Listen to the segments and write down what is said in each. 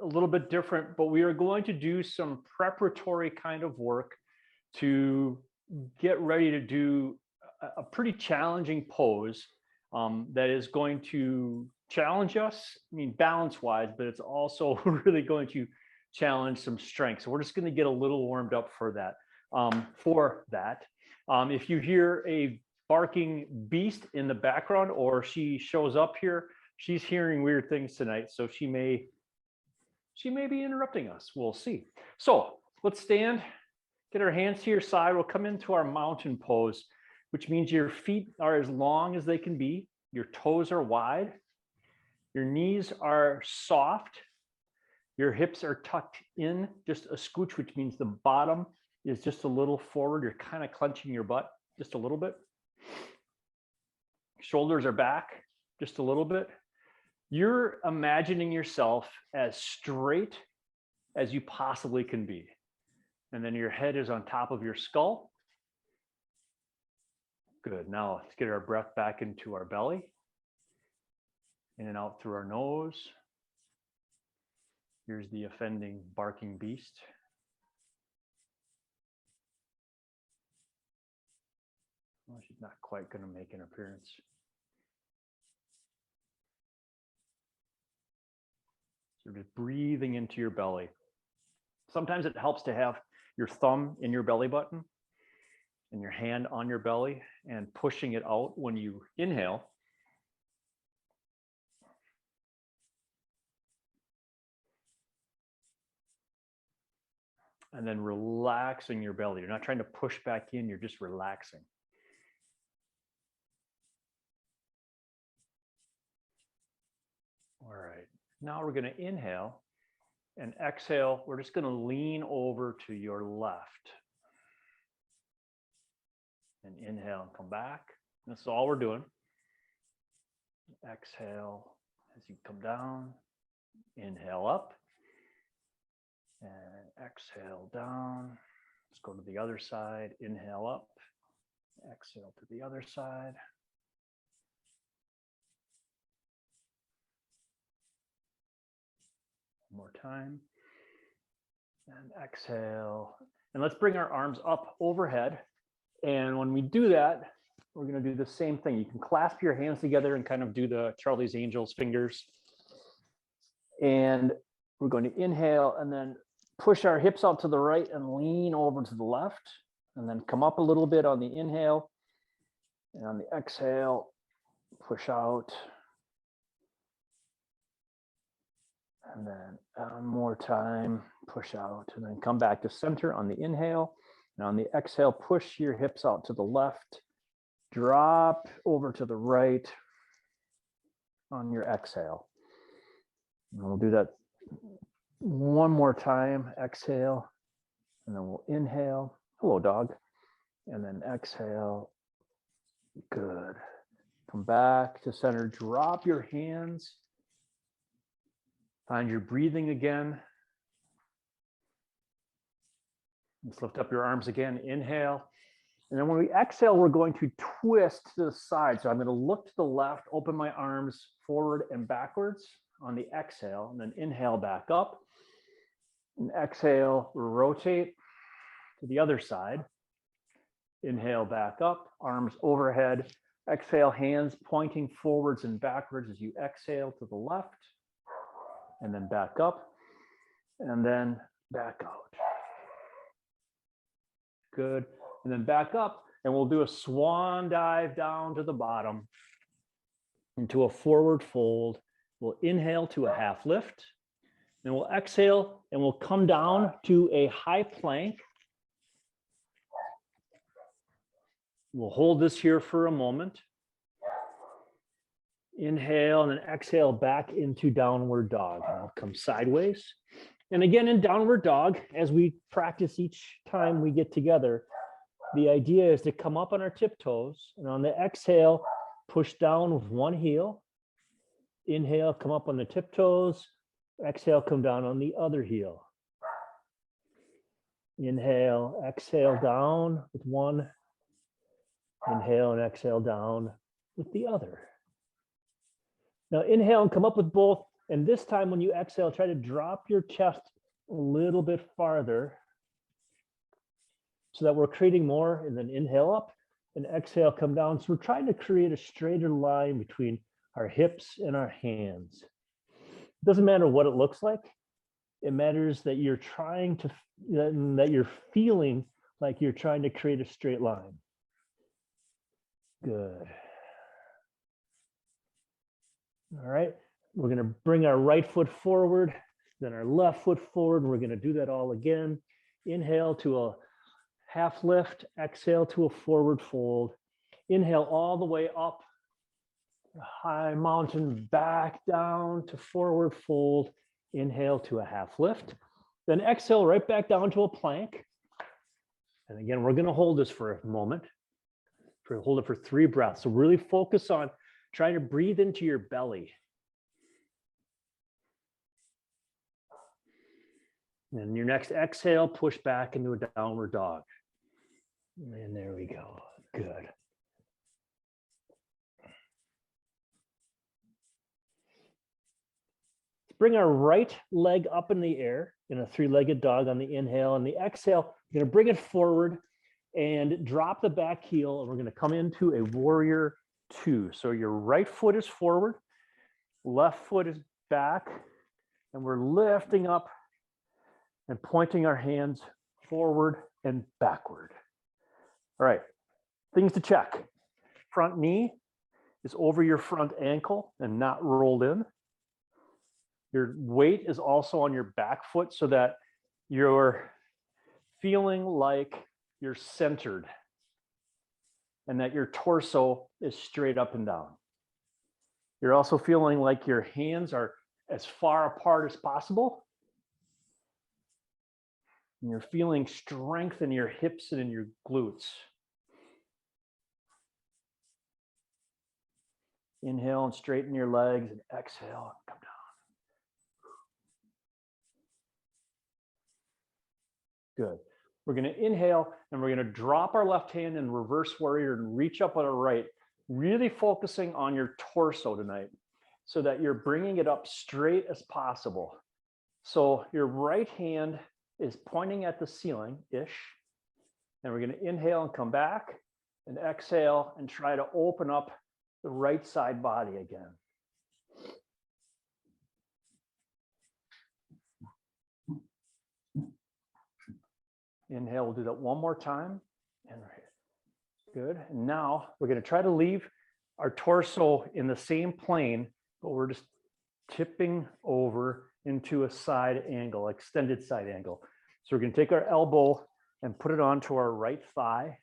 a little bit different, but we are going to do some preparatory kind of work to get ready to do a pretty challenging pose that is going to challenge us, I mean, balance wise, but it's also really going to challenge some strength. So we're just going to get a little warmed up for that. If you hear a barking beast in the background, or she shows up here, she's hearing weird things tonight, so she may be interrupting us. We'll see. So let's stand, get our hands to your side. We'll come into our mountain pose, which means your feet are as long as they can be. Your toes are wide. Your knees are soft. Your hips are tucked in just a scooch, which means the bottom is just a little forward. You're kind of clenching your butt just a little bit. Shoulders are back just a little bit. You're imagining yourself as straight as you possibly can be. And then your head is on top of your skull. Good. Now let's get our breath back into our belly. In and out through our nose. Here's the offending barking beast. Well, she's not quite going to make an appearance. So just breathing into your belly. Sometimes it helps to have your thumb in your belly button and your hand on your belly and pushing it out when you inhale. And then relaxing your belly. You're not trying to push back in, you're just relaxing. All right, now we're going to inhale and exhale. We're just going to lean over to your left. And inhale and come back. That's all we're doing. Exhale as you come down. Inhale up. And exhale down. Let's go to the other side. Inhale up. Exhale to the other side. One more time. And exhale. And let's bring our arms up overhead. And when we do that, we're going to do the same thing. You can clasp your hands together and kind of do the Charlie's Angels fingers. And we're going to inhale and then push our hips out to the right and lean over to the left. And then come up a little bit on the inhale. And on the exhale, push out. And then one more time, push out. And then come back to center on the inhale. And on the exhale, push your hips out to the left. Drop over to the right on your exhale. And we'll do that one more time. Exhale. And then we'll inhale. Hello, dog. And then exhale. Good. Come back to center. Drop your hands. Find your breathing again. Let's lift up your arms again. Inhale. And then when we exhale, we're going to twist to the side. So I'm going to look to the left, open my arms forward and backwards on the exhale, and then inhale back up. And exhale, rotate to the other side. Inhale back up, arms overhead. Exhale, hands pointing forwards and backwards as you exhale to the left. And then back up. And then back out. Good. And then back up, and we'll do a swan dive down to the bottom into a forward fold. We'll inhale to a half lift. Then we'll exhale, and we'll come down to a high plank. We'll hold this here for a moment. Inhale, and then exhale back into downward dog. And I'll come sideways. And again, in downward dog, as we practice each time we get together, the idea is to come up on our tiptoes, and on the exhale, push down with one heel. Inhale, come up on the tiptoes. Exhale, come down on the other heel. Inhale, exhale down with one. Inhale and exhale down with the other. Now inhale and come up with both And this time when you exhale, try to drop your chest a little bit farther so that we're creating more, and then inhale up and exhale, come down. So we're trying to create a straighter line between our hips and our hands. It doesn't matter what it looks like. It matters that you're trying to, that you're feeling like you're trying to create a straight line. Good. All right, we're going to bring our right foot forward, then our left foot forward. We're going to do that all again. Inhale to a half lift, exhale to a forward fold. Inhale all the way up, high mountain, back down to forward fold. Inhale to a half lift. Then exhale right back down to a plank. And again, we're going to hold this for a moment. Hold it for 3 breaths. So really focus on trying to breathe into your belly. And your next exhale, push back into a downward dog. And there we go. Good. Bring our right leg up in the air in a 3-legged dog on the inhale. And the exhale, you're going to bring it forward and drop the back heel. And we're going to come into a warrior 2. So your right foot is forward, left foot is back, and we're lifting up and pointing our hands forward and backward. All right, things to check. Front knee is over your front ankle and not rolled in. Your weight is also on your back foot so that you're feeling like you're centered and that your torso is straight up and down. You're also feeling like your hands are as far apart as possible. And you're feeling strength in your hips and in your glutes. Inhale and straighten your legs, and exhale and come down. Good. We're going to inhale and we're going to drop our left hand in reverse warrior and reach up on our right, really focusing on your torso tonight so that you're bringing it up straight as possible. So your right hand is pointing at the ceiling-ish. And we're going to inhale and come back and exhale and try to open up the right side body again. Inhale, we'll do that one more time. And good. And now we're going to try to leave our torso in the same plane, but we're just tipping over into a side angle, extended side angle. So we're going to take our elbow and put it onto our right thigh,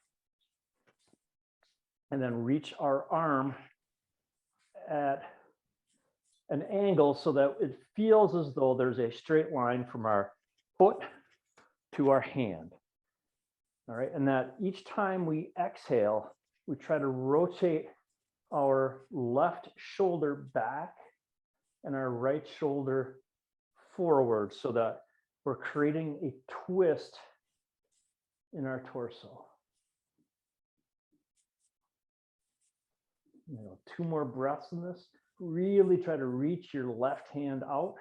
and then reach our arm at an angle so that it feels as though there's a straight line from our foot to our hand. All right, and that each time we exhale, we try to rotate our left shoulder back and our right shoulder forward so that we're creating a twist in our torso. 2 more breaths in this. Really try to reach your left hand out.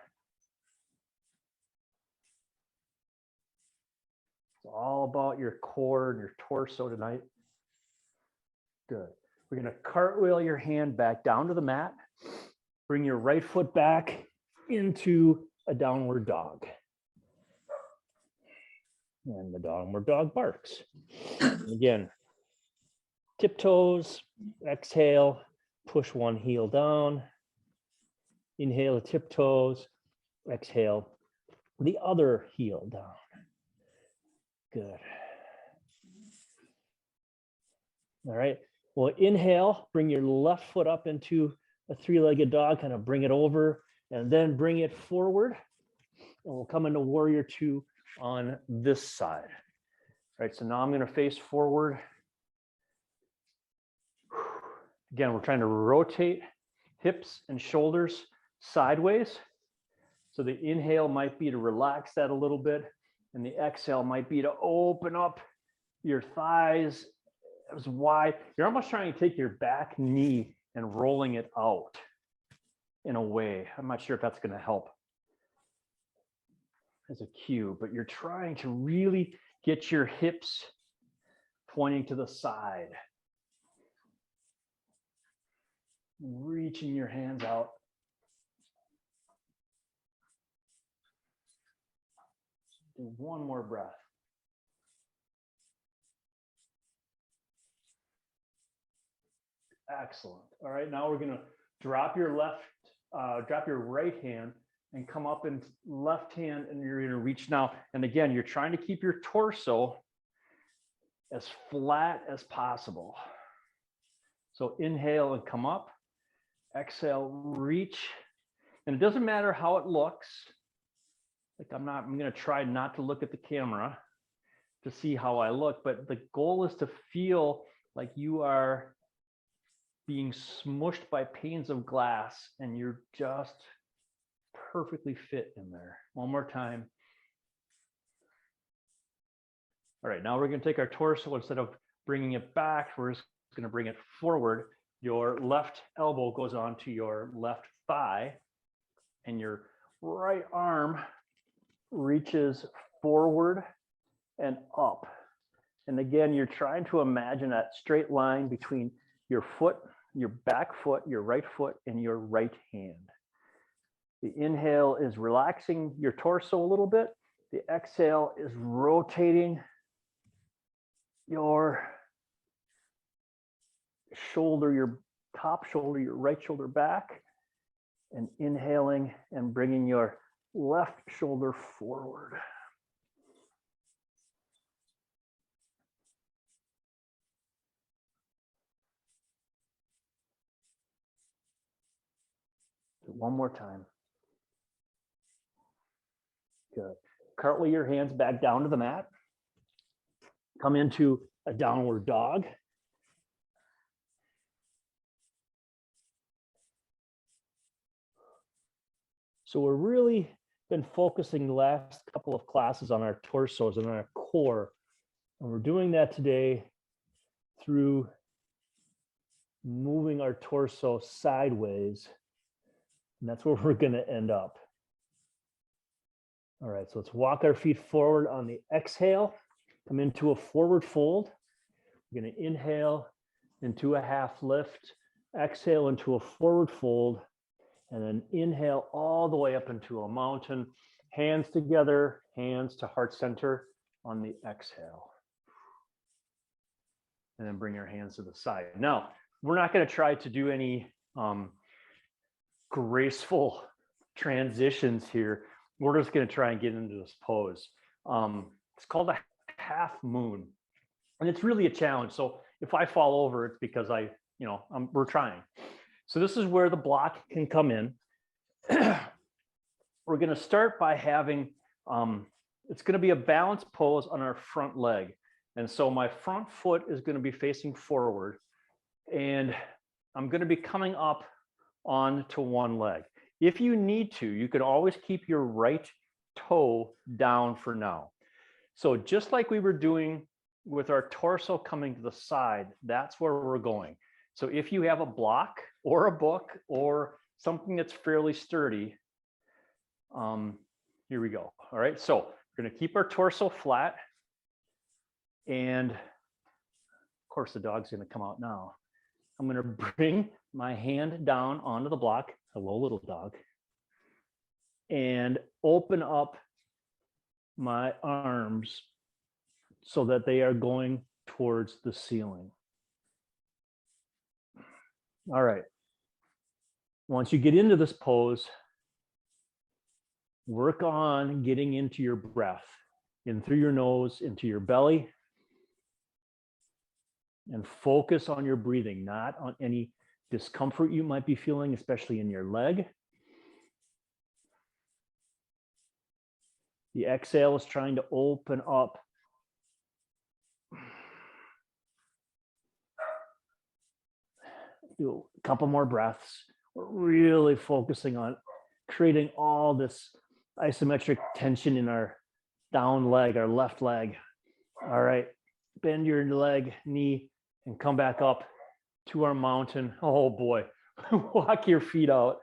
It's all about your core and your torso tonight. Good. We're going to cartwheel your hand back down to the mat. Bring your right foot back into a downward dog. And the downward dog barks. And again, tiptoes, exhale, push one heel down. Inhale, tiptoes, exhale, the other heel down. Good. All right. Well, inhale, bring your left foot up into a 3-legged dog, kind of bring it over and then bring it forward. And we'll come into warrior 2 on this side. All right, so now I'm going to face forward. Again, we're trying to rotate hips and shoulders sideways. So the inhale might be to relax that a little bit, and the exhale might be to open up your thighs as wide. You're almost trying to take your back knee and rolling it out. in a way. I'm not sure if that's going to help as a cue, but you're trying to really get your hips pointing to the side. Reaching your hands out. Do one more breath. Excellent. All right, now we're going to drop your right hand and come up and left hand, and you're going to reach now. And again, you're trying to keep your torso as flat as possible. So inhale and come up. Exhale, reach. And it doesn't matter how it looks. Like I'm going to try not to look at the camera to see how I look, but the goal is to feel like you are being smushed by panes of glass and you're just perfectly fit in there. One more time. All right, now we're going to take our torso, instead of bringing it back, we're just going to bring it forward. Your left elbow goes onto your left thigh and your right arm reaches forward and up. And again, you're trying to imagine that straight line between your foot, your back foot, your right foot, and your right hand. The inhale is relaxing your torso a little bit. The exhale is rotating your shoulder, your top shoulder, your right shoulder back, and inhaling and bringing your left shoulder forward. One more time. Good. Cartwheel your hands back down to the mat. Come into a downward dog. So we're really been focusing the last couple of classes on our torsos and our core. And we're doing that today through moving our torso sideways. And that's where we're going to end up. All right, so let's walk our feet forward on the exhale. Come into a forward fold. We're going to inhale into a half lift, exhale into a forward fold, and then inhale all the way up into a mountain. Hands together, hands to heart center on the exhale. And then bring your hands to the side. Now, we're not going to try to do any graceful transitions here. We're just going to try and get into this pose. It's called a half moon, and it's really a challenge. So if I fall over, it's because we're trying. So this is where the block can come in. We're going to start by having, it's going to be a balanced pose on our front leg. And so my front foot is going to be facing forward, and I'm going to be coming up onto one leg. If you need to, you could always keep your right toe down for now. So just like we were doing with our torso coming to the side, that's where we're going. So if you have a block or a book or something that's fairly sturdy, here we go. All right, so we're going to keep our torso flat. And of course, the dog's going to come out now. I'm going to bring my hand down onto the block. Hello, little dog. And open up my arms so that they are going towards the ceiling. All right. Once you get into this pose, work on getting into your breath, in through your nose, into your belly, and focus on your breathing, not on any discomfort you might be feeling, especially in your leg. The exhale is trying to open up. Do a couple more breaths. We're really focusing on creating all this isometric tension in our down leg, our left leg. All right, bend your leg, knee, and come back up to our mountain. Oh boy, walk your feet out.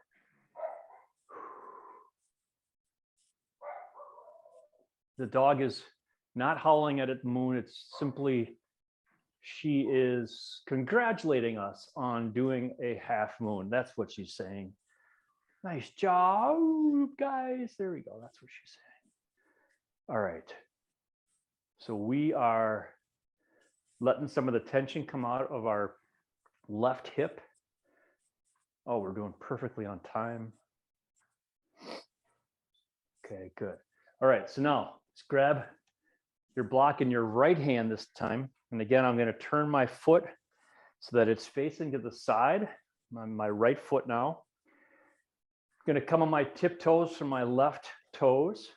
The dog is not howling at the moon. It's simply, she is congratulating us on doing a half moon. That's what she's saying. Nice job, guys. There we go. That's what she's saying. All right. So we are letting some of the tension come out of our left hip. Oh, we're doing perfectly on time. Okay, good. All right, so now let's grab your block in your right hand this time. And again, I'm going to turn my foot so that it's facing to the side. My right foot now. I'm going to come on my tiptoes from my left toes.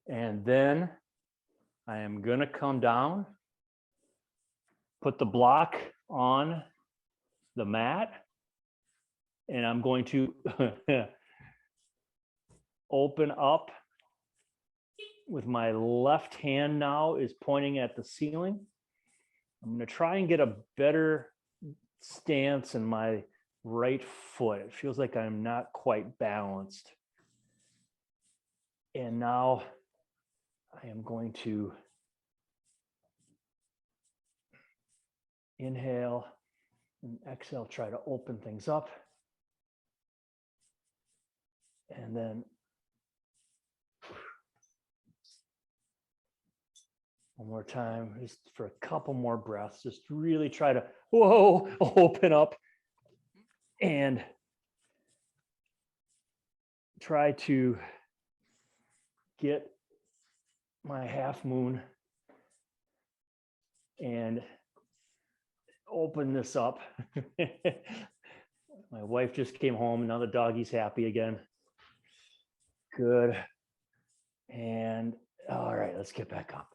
And then I am going to come down, put the block on the mat, and I'm going to open up with my left hand now is pointing at the ceiling. I'm going to try and get a better stance in my right foot. It feels like I'm not quite balanced. And now I am going to inhale and exhale, try to open things up. And then one more time, just for a couple more breaths, just really try to, whoa, open up and try to get my half moon and open this up. My wife just came home, and now the doggy's happy again. Good. And all right, let's get back up.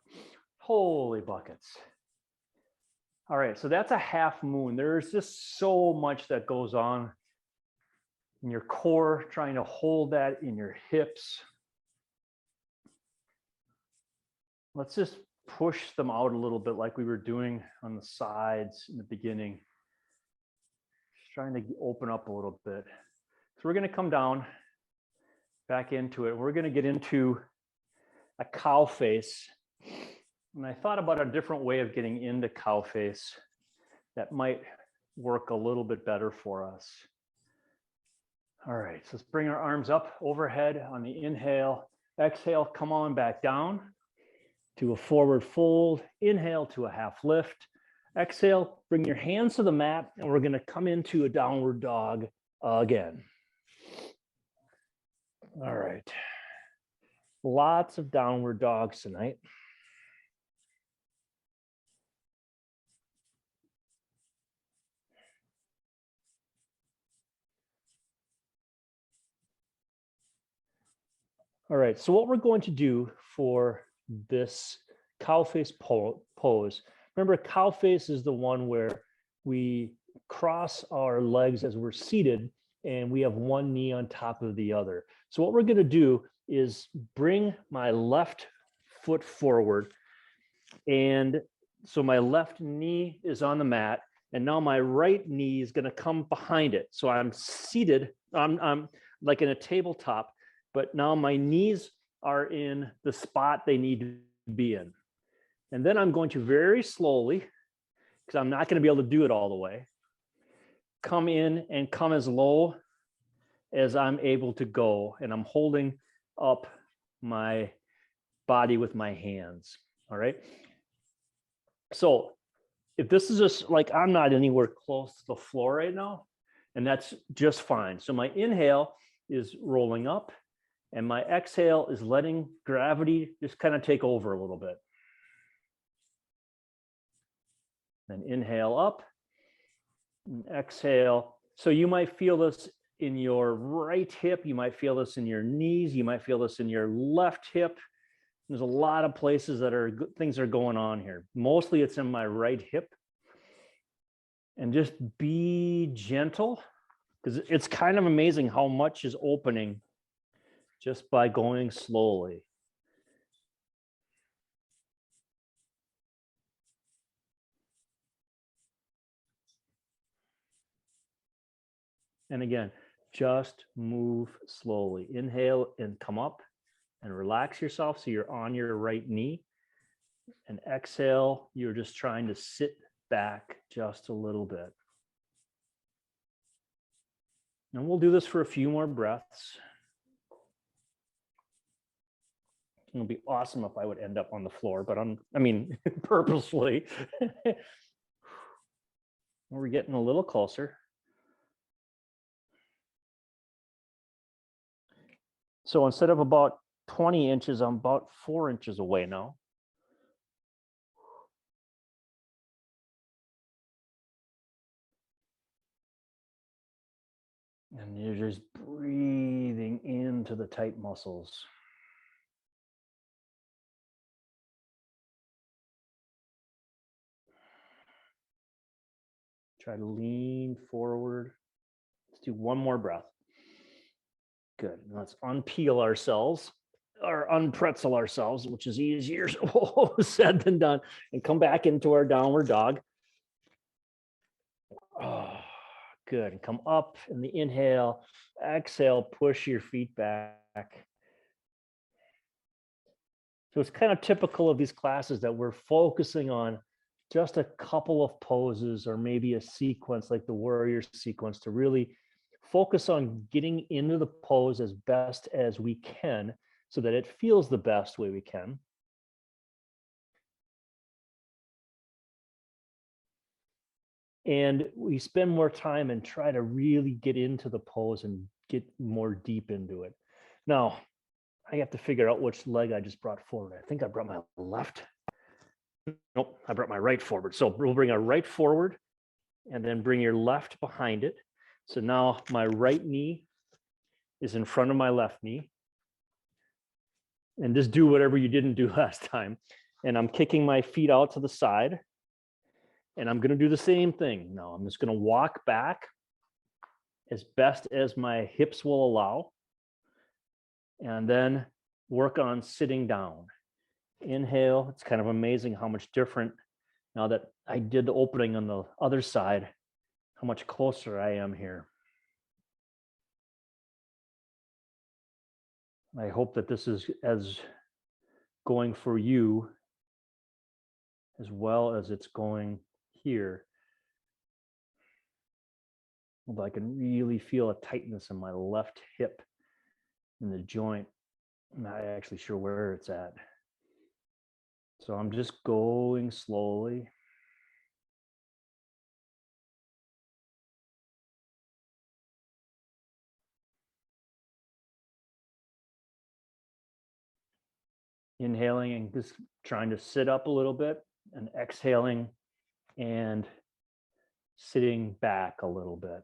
Holy buckets. All right, so that's a half moon. There's just so much that goes on in your core, trying to hold that in your hips. Let's just push them out a little bit like we were doing on the sides in the beginning. Just trying to open up a little bit. So we're going to come down back into it. We're going to get into a cow face. And I thought about a different way of getting into cow face that might work a little bit better for us. All right, so let's bring our arms up overhead on the inhale. Exhale, come on back down to a forward fold. Inhale to a half lift. Exhale, bring your hands to the mat, and we're going to come into a downward dog again. All right. Lots of downward dogs tonight. All right, so what we're going to do for this cow face pose, remember cow face is the one where we cross our legs as we're seated and we have one knee on top of the other. So what we're going to do is bring my left foot forward, and so my left knee is on the mat, and now my right knee is going to come behind it. So I'm seated, I'm like in a tabletop, but now my knees are in the spot they need to be in. And then I'm going to very slowly, because I'm not going to be able to do it all the way, come in and come as low as I'm able to go. And I'm holding up my body with my hands. All right. So if this is just like, I'm not anywhere close to the floor right now, and that's just fine. So my inhale is rolling up, and my exhale is letting gravity just kind of take over a little bit. Then inhale up and exhale. So you might feel this in your right hip. You might feel this in your knees. You might feel this in your left hip. There's a lot of places that are things are going on here. Mostly it's in my right hip. And just be gentle, because it's kind of amazing how much is opening just by going slowly. And again, just move slowly. Inhale and come up. and relax yourself so you're on your right knee. And exhale, you're just trying to sit back just a little bit. And we'll do this for a few more breaths. It would be awesome if I would end up on the floor, but purposely. We're getting a little closer. So instead of about 20 inches, I'm about 4 inches away now. And you're just breathing into the tight muscles. Try to lean forward. Let's do one more breath. Good. Let's unpeel ourselves or unpretzel ourselves, which is easier said than done, and come back into our downward dog. Oh, good. And come up in the inhale. Exhale, push your feet back. So it's kind of typical of these classes that we're focusing on just a couple of poses or maybe a sequence like the warrior sequence to really focus on getting into the pose as best as we can so that it feels the best way we can. And we spend more time and try to really get into the pose and get more deep into it. Now, I have to figure out which leg I just brought forward. I think I brought my left. Nope, I brought my right forward. So we'll bring our right forward and then bring your left behind it. So now my right knee is in front of my left knee. And just do whatever you didn't do last time. And I'm kicking my feet out to the side. And I'm going to do the same thing. Now I'm just going to walk back as best as my hips will allow. And then work on sitting down. Inhale. It's kind of amazing how much different now that I did the opening on the other side, how much closer I am here. I hope that this is as going for you as well as it's going here. Although I can really feel a tightness in my left hip in the joint. I'm not actually sure where it's at. So I'm just going slowly. Inhaling and just trying to sit up a little bit, and exhaling and sitting back a little bit.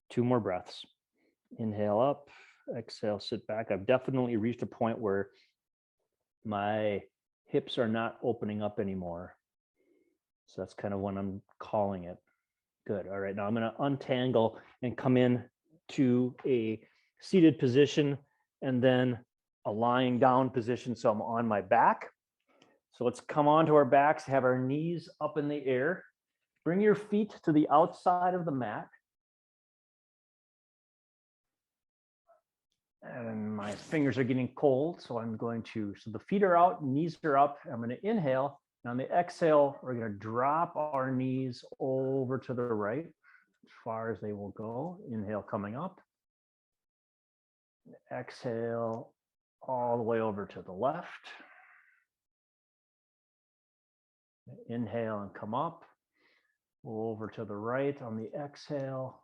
Two more breaths. Inhale up, exhale, sit back. I've definitely reached a point where my hips are not opening up anymore. So that's kind of when I'm calling it. Good. All right. Now I'm going to untangle and come in to a seated position and then a lying down position. So I'm on my back. So let's come onto our backs, have our knees up in the air. Bring your feet to the outside of the mat. And my fingers are getting cold, so I'm going to, so the feet are out, knees are up. I'm going to inhale. And on the exhale, we're going to drop our knees over to the right, as far as they will go. Inhale coming up. Exhale all the way over to the left. Inhale and come up. Over to the right on the exhale.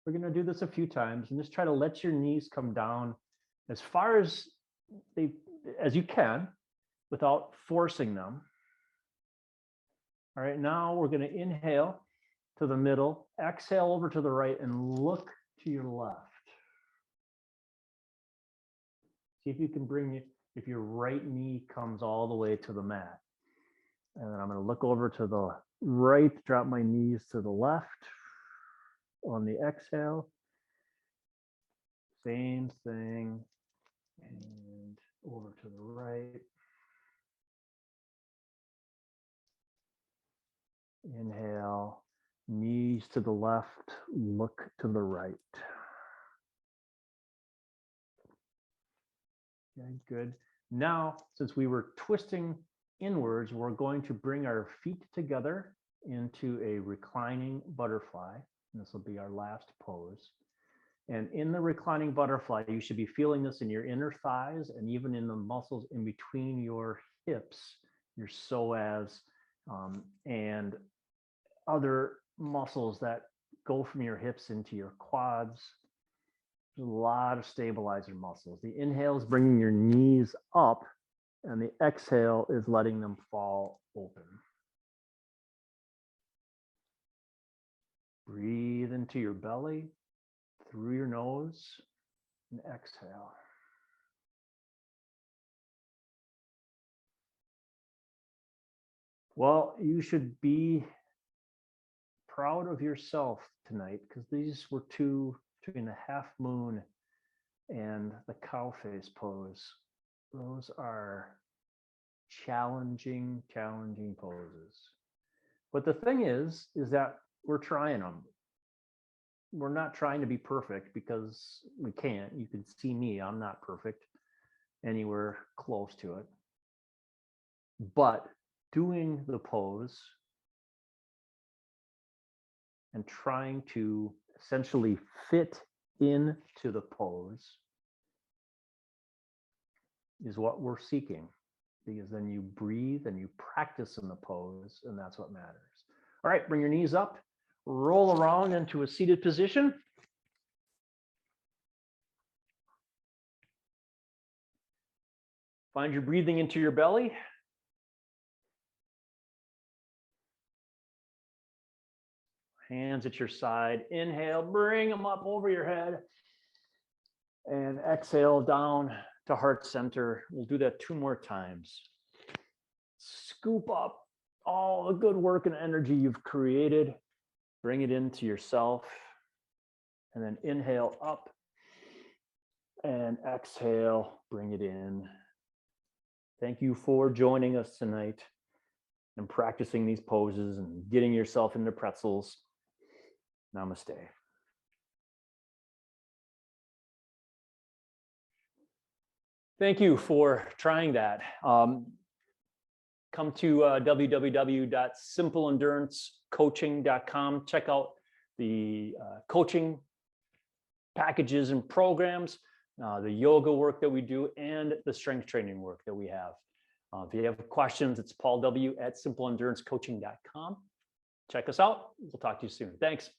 We're going to do this a few times and just try to let your knees come down as far as you can without forcing them. All right, now we're going to inhale to the middle, exhale over to the right, and look to your left. See if you can if your right knee comes all the way to the mat. And then I'm going to look over to the right, drop my knees to the left. On the exhale, same thing. And over to the right. Inhale, knees to the left, look to the right. Okay, good. Now, since we were twisting inwards, we're going to bring our feet together into a reclining butterfly. And this will be our last pose. And in the reclining butterfly, you should be feeling this in your inner thighs and even in the muscles in between your hips, your psoas, and other muscles that go from your hips into your quads. There's a lot of stabilizer muscles. The inhale is bringing your knees up, and the exhale is letting them fall open. Breathe into your belly through your nose and exhale. Well, you should be proud of yourself tonight because these were two between the half moon and the cow face pose. Those are challenging poses. But the thing is that we're trying them. We're not trying to be perfect because we can't. You can see me, I'm not perfect anywhere close to it. But doing the pose and trying to essentially fit into the pose is what we're seeking, because then you breathe and you practice in the pose, and that's what matters. All right, bring your knees up, roll around into a seated position. Find your breathing into your belly. Hands at your side. Inhale, bring them up over your head. And exhale down to heart center. We'll do that 2 more times. Scoop up all the good work and energy you've created. Bring it into yourself. And then inhale up. And exhale, bring it in. Thank you for joining us tonight and practicing these poses and getting yourself into pretzels. Namaste. Thank you for trying that. Come to www.simpleendurancecoaching.com. Check out the coaching packages and programs, the yoga work that we do, and the strength training work that we have. If you have questions, it's paulw@simpleendurancecoaching.com. Check us out. We'll talk to you soon. Thanks.